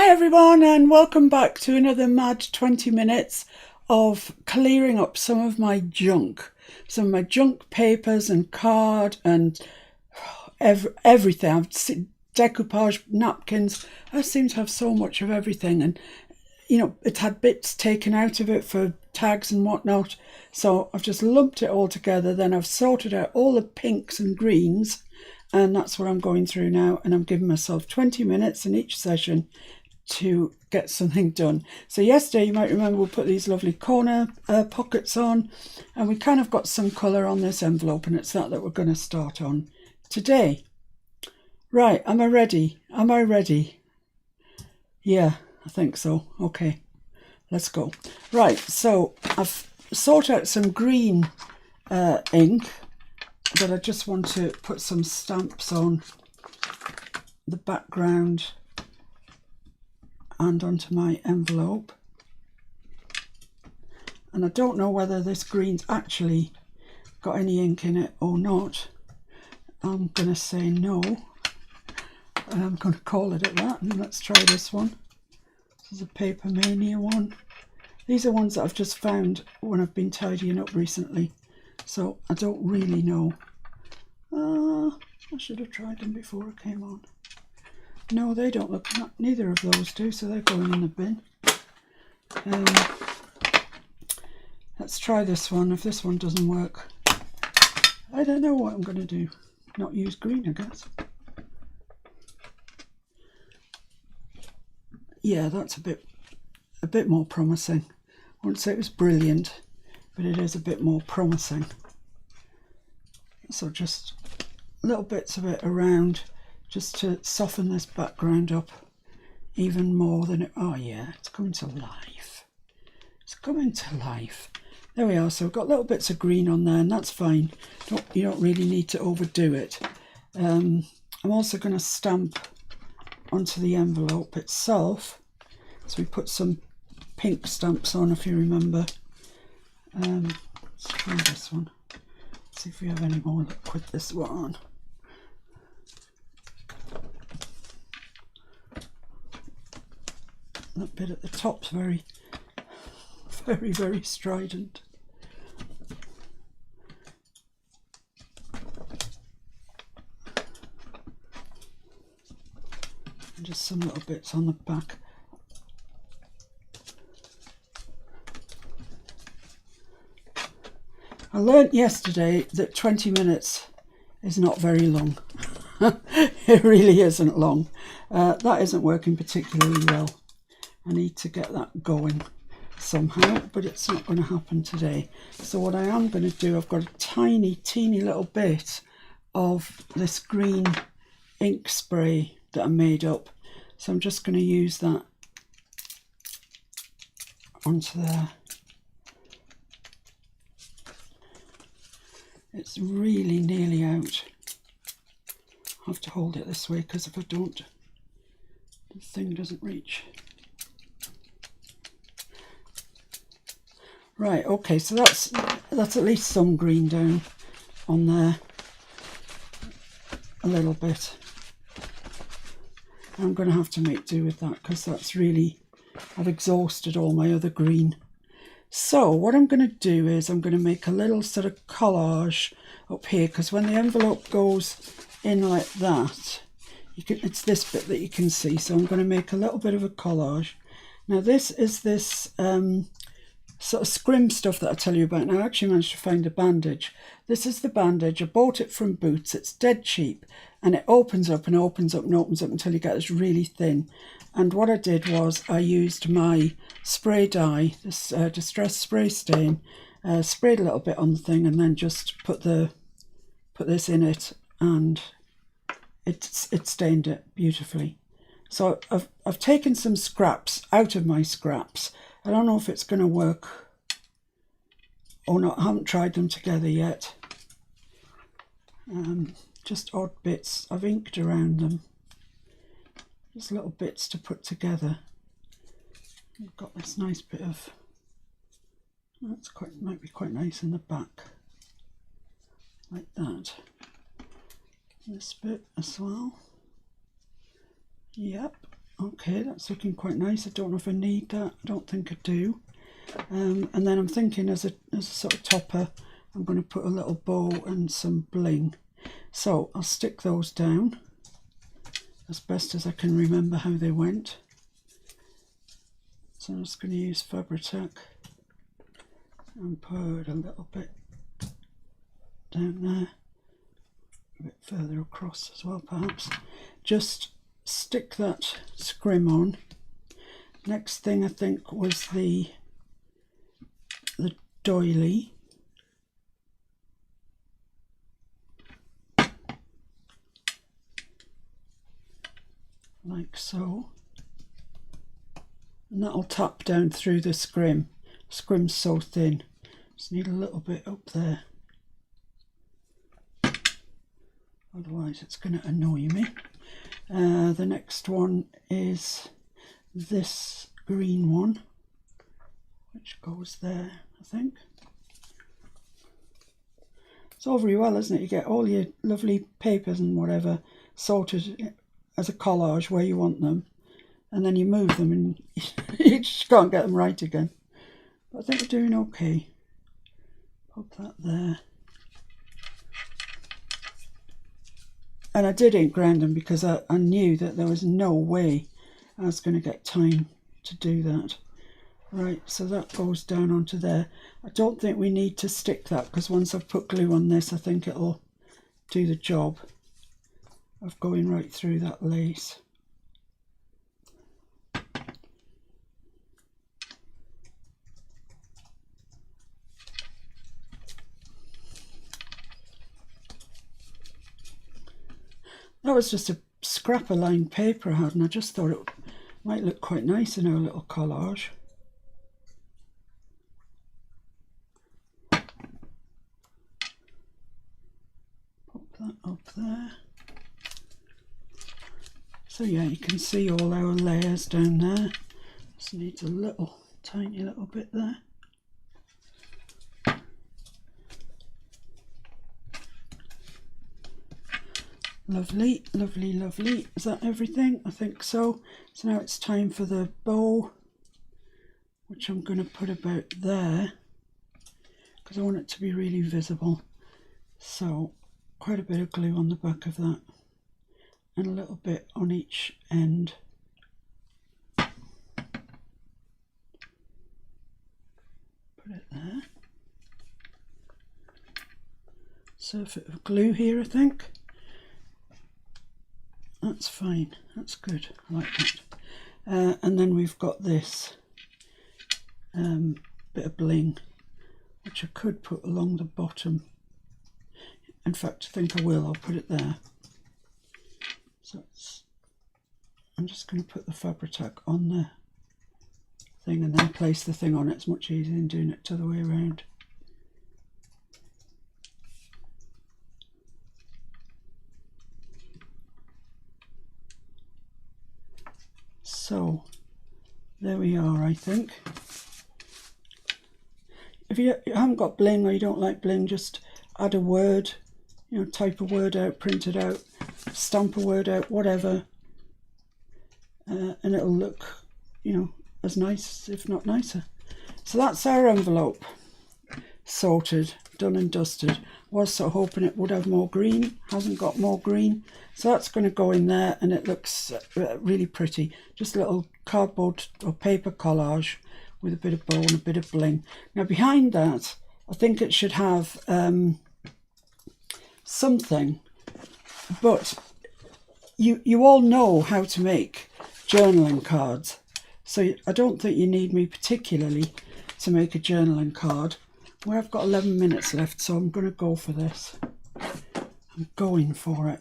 Hi everyone, and welcome back to another mad 20 minutes of clearing up some of my junk. Some of my junk papers and card and everything. I've seen decoupage napkins. I seem to have so much of everything, and it had bits taken out of it for tags and whatnot. So I've just lumped it all together. Then I've sorted out all the pinks and greens, and that's what I'm going through now. And I'm giving myself 20 minutes in each session to get something done. So yesterday, you might remember, we put these lovely corner pockets on, and we kind of got some colour on this envelope, and it's that we're going to start on today. Right, am I ready? Am I ready? Yeah, I think so. Okay, let's go. Right, so I've sorted out some green ink that I just want to put some stamps on the background and onto my envelope. And I don't know whether this green's actually got any ink in it or not. I'm going to say no. I'm going to call it at that, and let's try this one. This is a Paper Mania one. These are ones that I've just found when I've been tidying up recently, so I don't really know. I should have tried them before I came on. No, they don't look, neither of those do, so they're going in the bin. Let's try this one. If this one doesn't work, I don't know what I'm going to do. Not use green, I guess. Yeah, that's a bit more promising. I wouldn't say it was brilliant, but it is a bit more promising. So just little bits of it around, just to soften this background up even more than it. Oh yeah, it's coming to life. It's coming to life. There we are. So we've got little bits of green on there, and that's fine. You don't really need to overdo it. I'm also going to stamp onto the envelope itself. So we put some pink stamps on, if you remember. Let's try this one. See if we have any more luck with this one. That bit at the top's very, very strident. And just some little bits on the back. I learnt yesterday that 20 minutes is not very long. It really isn't long. That isn't working particularly well. I need to get that going somehow, but it's not going to happen today. So what I am going to do, I've got a teeny little bit of this green ink spray that I made up. So I'm just going to use that onto there. It's really nearly out. I have to hold it this way, because if I don't, the thing doesn't reach. Right, okay, so that's at least some green down on there. A little bit. I'm going to have to make do with that, because that's really, I've exhausted all my other green. So what I'm going to do is I'm going to make a little sort of collage up here, because when the envelope goes in like that, it's this bit that you can see. So I'm going to make a little bit of a collage. Now this is this sort of scrim stuff that I tell you about. Now I actually managed to find a bandage. This is the bandage. I bought it from Boots. It's dead cheap, and it opens up and opens up and opens up until you get this really thin. And what I did was I used my spray dye, this Distress Spray Stain, sprayed a little bit on the thing, and then just put this in it, and it stained it beautifully. So I've taken some scraps out of my scraps. I don't know if it's going to work or not. I haven't tried them together yet. Just odd bits. I've inked around them. Just little bits to put together. I've got this nice bit of, might be quite nice in the back, like that. This bit as well. Yep, Okay, that's looking quite nice. I don't know if I need that. I don't think I do. And then I'm thinking as a sort of topper, I'm going to put a little bow and some bling. So I'll stick those down as best as I can remember how they went. So I'm just going to use Fabri-Tac and put a little bit down there, a bit further across as well perhaps. Just stick that scrim on. Next thing I think was the doily. Like so. And that'll tap down through the scrim. Scrim's so thin. Just need a little bit up there. Otherwise it's going to annoy me. The next one is this green one, which goes there, I think. It's all very well, isn't it? You get all your lovely papers and whatever sorted as a collage where you want them, and then you move them and you just can't get them right again. But I think we're doing okay. Pop that there. And I did ink grind them because I knew that there was no way I was going to get time to do that. Right, so that goes down onto there. I don't think we need to stick that because once I've put glue on this, I think it'll do the job of going right through that lace. That was just a scrap of lined paper I had, and I just thought it might look quite nice in our little collage. Pop that up there. So yeah, you can see all our layers down there. Just needs a little, tiny little bit there. Lovely, lovely, lovely. Is that everything? I think so. So now it's time for the bow, which I'm going to put about there because I want it to be really visible. So quite a bit of glue on the back of that and a little bit on each end. Put it there. Surface of glue here, I think. That's fine, that's good, I like that. And then we've got this bit of bling, which I could put along the bottom. In fact, I think I will, I'll put it there. So I'm just going to put the Fabri-Tac on the thing and then place the thing on it. It's much easier than doing it the other way around. So there we are, I think. If you haven't got bling or you don't like bling, just add a word, you know, type a word out, print it out, stamp a word out, whatever, and it'll look, you know, as nice, if not nicer. So that's our envelope sorted, done and dusted. Was sort of hoping it would have more green, hasn't got more green, so that's going to go in there and it looks really pretty. Just a little cardboard or paper collage with a bit of bow and a bit of bling. Now behind that I think it should have something, but you all know how to make journaling cards, so I don't think you need me particularly to make a journaling card. Well, I've got 11 minutes left, so I'm going to go for this. I'm going for it.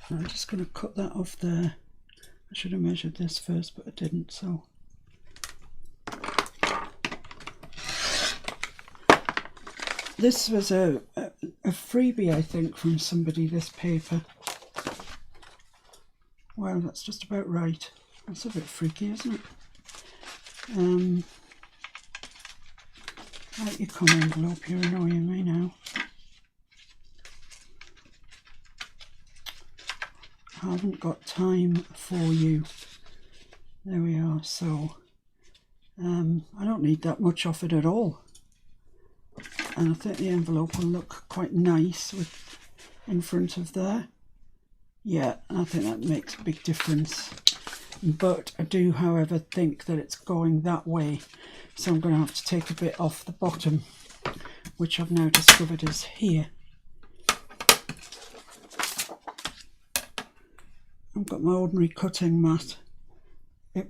I'm just going to cut that off there. I should have measured this first, but I didn't, so. This was a freebie, I think, from somebody, this paper. Wow, that's just about right. That's a bit freaky, isn't it? Right, you come envelope, you're annoying me now. haven't got time for you. There we are. So I don't need that much off it at all, and I think the envelope will look quite nice with in front of there. Yeah, I think that makes a big difference. But I do, however, think that it's going that way, so I'm going to have to take a bit off the bottom, which I've now discovered is here. I've got my ordinary cutting mat. It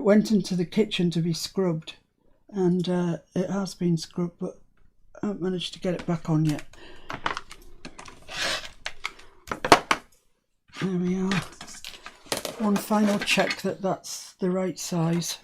went into the kitchen to be scrubbed, and it has been scrubbed, but I haven't managed to get it back on yet. There we are. One final check that that's the right size.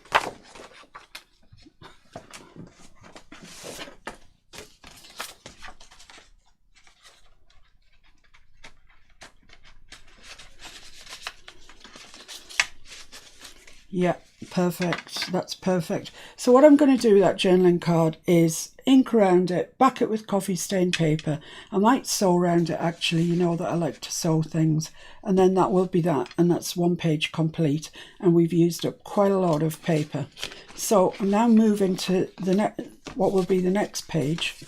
Yeah, perfect. That's perfect. So what I'm going to do with that journaling card is ink around it, back it with coffee stained paper. I might sew around it actually, you know that I like to sew things. And then that will be that, and that's one page complete. And we've used up quite a lot of paper. So I'm now moving to the what will be the next page.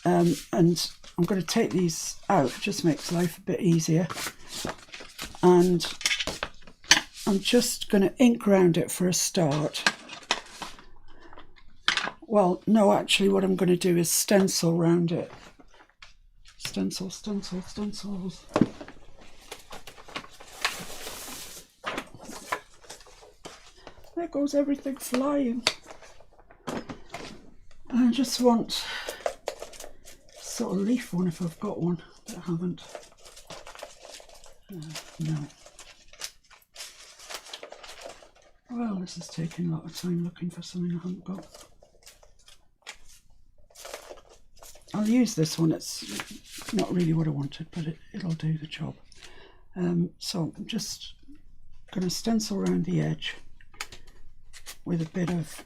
And I'm going to take these out, it just makes life a bit easier. And I'm just going to ink around it for a start. Well, no, actually what I'm going to do is stencil around it. Stencils. There goes everything flying. I just want sort of leaf one if I've got one, but I haven't. No. Well, this is taking a lot of time looking for something I haven't got. I'll use this one. It's not really what I wanted, but it'll do the job. So I'm just going to stencil around the edge with a bit of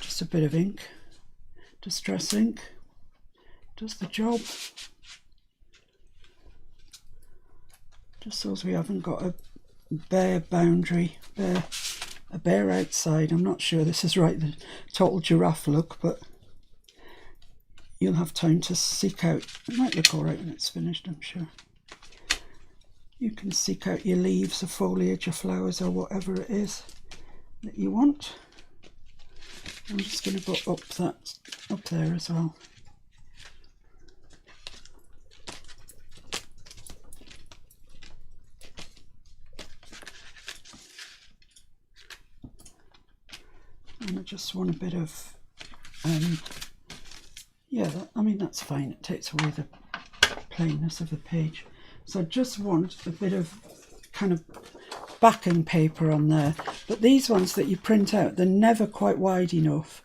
just a bit of ink. Distress ink does the job. Just so as we haven't got a bare boundary, a bare outside. I'm not sure this is right, the total giraffe look, but you'll have time to seek out. It might look all right when it's finished, I'm sure. You can seek out your leaves or foliage or flowers or whatever it is that you want. I'm just going to go up there as well. And I just want a bit of, yeah, I mean that's fine, it takes away the plainness of the page. So I just want a bit of kind of backing paper on there, but these ones that you print out, they're never quite wide enough,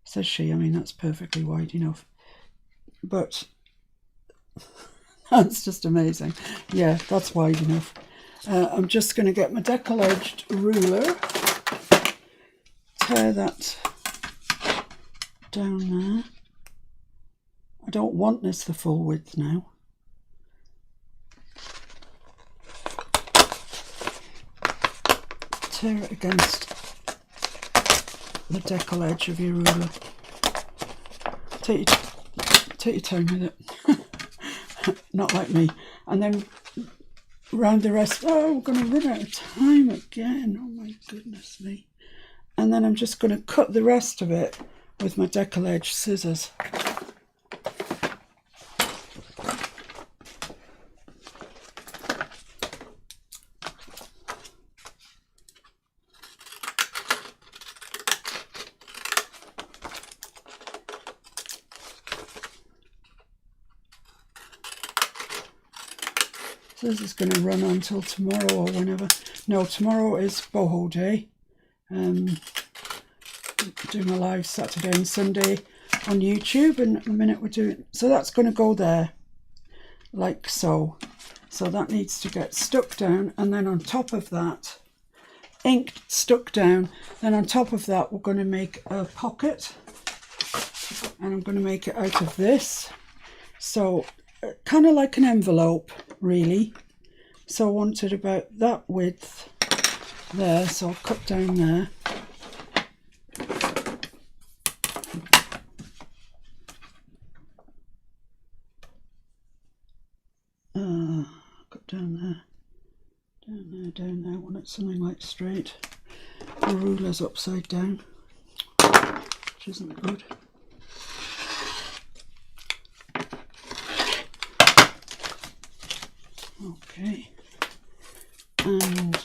says she. I mean that's perfectly wide enough, but that's just amazing. Yeah, that's wide enough. I'm just going to get my decal-edged ruler, tear that down there. I don't want this the full width now. Tear it against the decal edge of your ruler. Take your time with it. Not like me. And then round the rest. Oh, we're going to run out of time again. Oh my goodness me. And then I'm just going to cut the rest of it with my decal edge scissors. So this is going to run on until tomorrow or whenever. No, tomorrow is boho day. Do my live Saturday and Sunday on YouTube, and in a minute we're doing, so that's going to go there like so. So that needs to get stuck down, and then on top of that, ink stuck down. Then on top of that we're going to make a pocket, and I'm going to make it out of this. So kind of like an envelope, really. So I wanted about that width there, so I'll cut down there. Cut down there, down there, down there. I want it something like straight. The ruler's upside down, which isn't good. Okay, and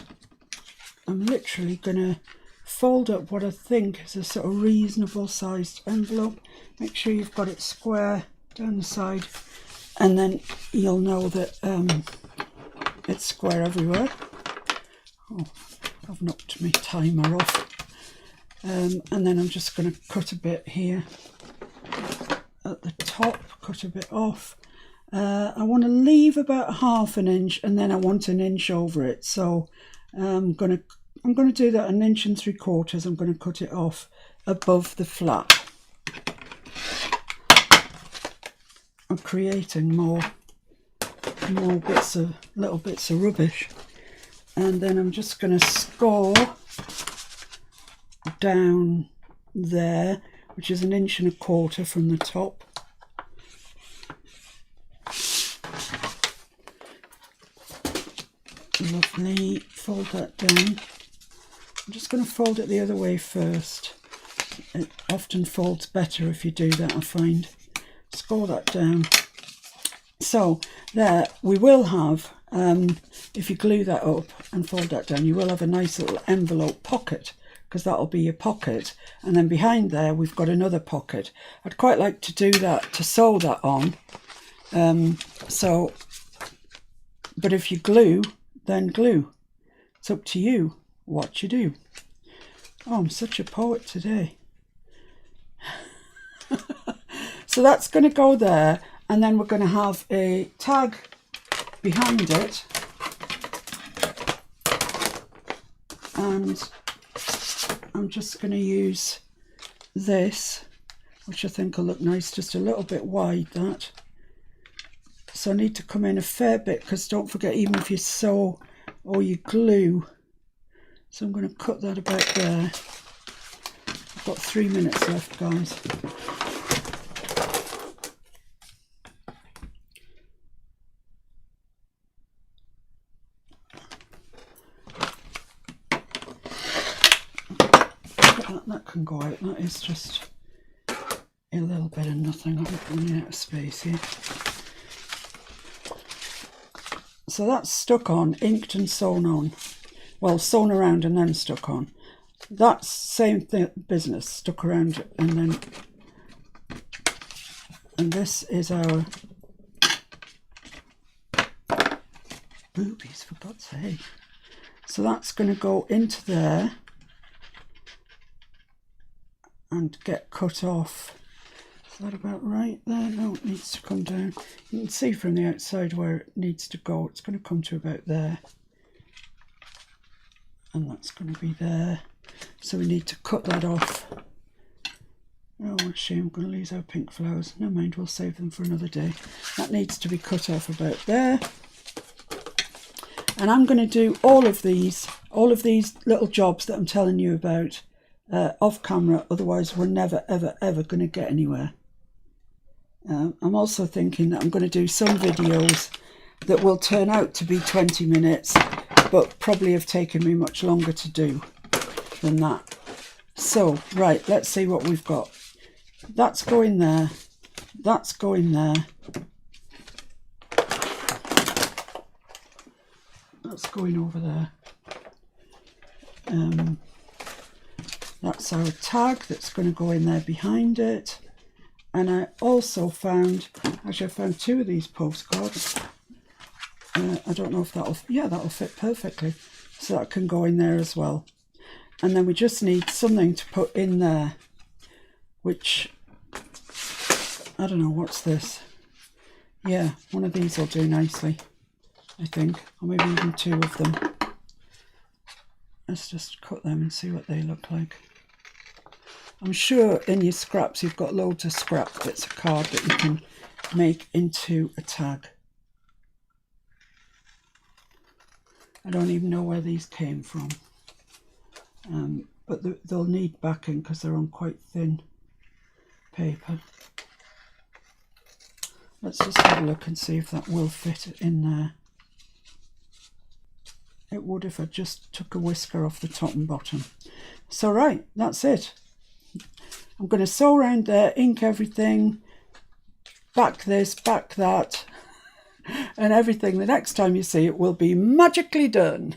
I'm literally going to fold up what I think is a sort of reasonable sized envelope. Make sure you've got it square down the side, and then you'll know that it's square everywhere. Oh, I've knocked my timer off. And then I'm just going to cut a bit here at the top, cut a bit off. I want to leave about 1/2 inch, and then I want 1 inch over it. So I'm going to do that 1 3/4 inches. I'm going to cut it off above the flap. I'm creating more little bits of rubbish, and then I'm just going to score down there, which is 1 1/4 inches from the top. Lovely. Fold that down. I'm just going to fold it the other way first. It often folds better if you do that, I find. Score that down. So there we will have, if you glue that up and fold that down, you will have a nice little envelope pocket, because that'll be your pocket. And then behind there we've got another pocket. I'd quite like to do that, to sew that on. But if you glue, then glue. It's up to you what you do. Oh, I'm such a poet today. So that's going to go there, and then we're going to have a tag behind it, and I'm just going to use this, which I think will look nice, just a little bit wide, that. So I need to come in a fair bit, because don't forget, even if you sew or you glue, so I'm going to cut that about there. I've got 3 minutes left, guys. That can go out. That is just a little bit of nothing. I'm running out of space here. So that's stuck on, inked and sewn on. Well, sewn around and then stuck on. That's same business, stuck around and then. And this is our boobies, for God's sake. So that's going to go into there and get cut off. Is that about right there? No, it needs to come down. You can see from the outside where it needs to go. It's going to come to about there, and that's going to be there. So we need to cut that off. Oh, what a shame. I'm going to lose our pink flowers. Never mind, we'll save them for another day. That needs to be cut off about there. And I'm going to do all of these little jobs that I'm telling you about off camera, otherwise we're never ever going to get anywhere. I'm also thinking that I'm going to do some videos that will turn out to be 20 minutes, but probably have taken me much longer to do than that. So, right, let's see what we've got. That's going there, that's going there, that's going over there. That's our tag that's going to go in there behind it. And I also found, actually I found 2 of these postcards. I don't know if that'll fit perfectly. So that can go in there as well. And then we just need something to put in there, which, I don't know, what's this? Yeah, one of these will do nicely, I think. Or maybe even 2 of them. Let's just cut them and see what they look like. I'm sure in your scraps you've got loads of scrap bits of card that you can make into a tag. I don't even know where these came from, but they'll need backing because they're on quite thin paper. Let's just have a look and see if that will fit in there. It would if I just took a whisker off the top and bottom. So right, that's it. I'm going to sew around there, ink everything, back this, back that, and everything. The next time you see it will be magically done.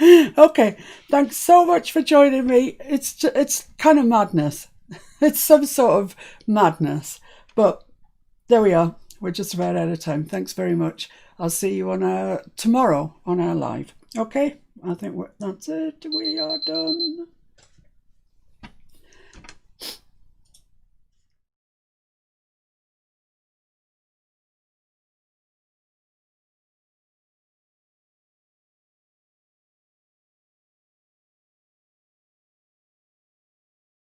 Okay, thanks so much for joining me. It's kind of madness. It's some sort of madness, but there we are. We're just about out of time. Thanks very much. I'll see you on tomorrow on our live. Okay, I think that's it. We are done.